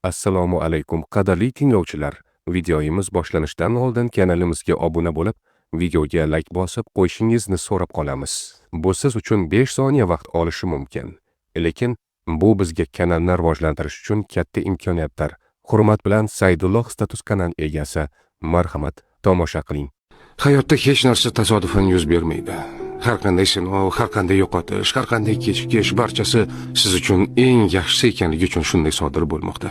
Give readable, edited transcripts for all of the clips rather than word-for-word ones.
Assalomu alaykum qadrli tinglovchilar. Videomiz boshlanishidan oldin kanalimizga obuna bo'lib, videoga like bosib qo'yishingizni so'rab qolamiz. Bu siz uchun 5 soniya vaqt olishi mumkin. Lekin bu bizga kanalni rivojlantirish uchun katta imkoniyatdir. Hurmat bilan Saidulloh status kanal egasi. Marhamat, tomosha qiling. Hayotda hech narsa tasodifan yuz bermaydi. Har qanday sinov, har qanday yo'qotish, har qanday kechikish barchasi siz uchun eng yaxshisi ekanligi uchun shunday sodir bo'lmoqda.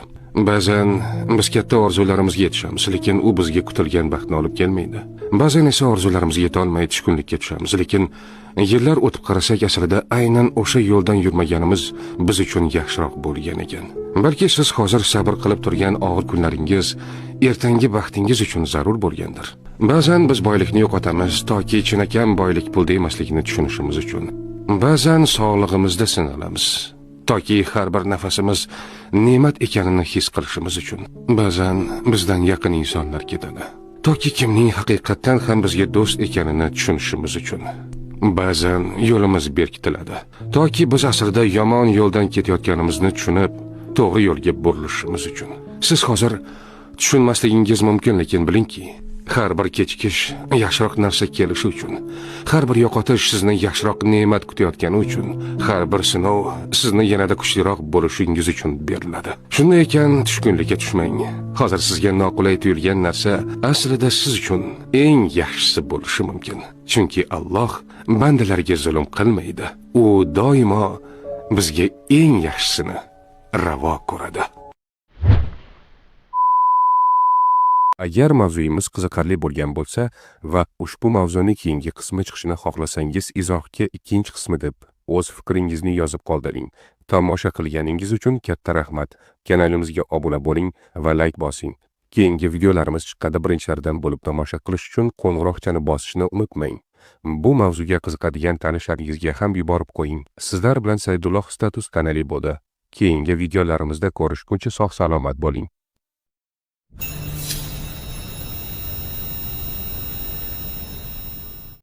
Ba'zan biz katta orzularimizga yetishamiz, lekin u bizga kutilgan baxtni olib kelmaydi. Ba'zan esa orzularimizga yeta olmay tushkunlikka tushamiz, lekin yillar o'tib qarasak aslida aynan o'sha yo'ldan yurmaganimiz biz uchun yaxshiroq bo'lgan ekan. Balki siz hozir sabr qilib turgan og'ir kunlaringiz ertangi baxtingiz uchun zarur bo'lgandir. Ba'zan biz boylikni yo'qotamiz toki chinakam boylik pulda emasligini tushunishimiz uchun. Ba'zan sog'lig'imizda sinalamiz toki har bir nafasimiz ne'mat ekanini his qilishimiz uchun. Ba'zan bizdan yaqin insonlar ketadi toki kimning haqiqatan ham bizga do'st ekanini tushunishimiz uchun. Ba'zan yo'limiz berkitiladi toki biz aslida yomon yo'ldan ketayotganimizni tushunib, to'g'ri yo'lga burilishimiz uchun. Siz hozir tushunmasligingiz mumkin, lekin bilingki, har bir kechikish yaxshiroq narsa kelishi uchun, har bir yo'qotish sizni yaxshiroq ne'mat kutayotgani uchun, har bir sinov sizni yanada kuchliroq bo'lishingiz uchun beriladi. Shunday ekan, tushkunlikka tushmang. Hozir sizga noqulay tuyulgan narsa aslida siz uchun eng yaxshisi bo'lishi mumkin. Chunki Alloh bandalarga zulm qilmaydi. U doimo bizga eng yaxshisini ravo ko'radi. Agar mavzuyimiz qiziqarli bo'lgan bo'lsa va ushbu mavzuning keyingi qismi chiqishini xohlasangiz, izohga ikkinchi qismi deb o'z fikringizni yozib qoldiring. Tomosha qilganingiz uchun katta rahmat. Kanalimizga obuna bo'ling va like bosing. Keyingi videolarimiz chiqqanda birinchilardan bo'lib tomosha qilish uchun qo'ng'iroqchani bosishni unutmang. Bu mavzuga qiziqadigan tanishlaringizga ham yuborib qo'ying. Sizlar bilan Saidulloh status kanali bo'ldi. Keyingi videolarimizda ko'rishguncha sog' salomat bo'ling.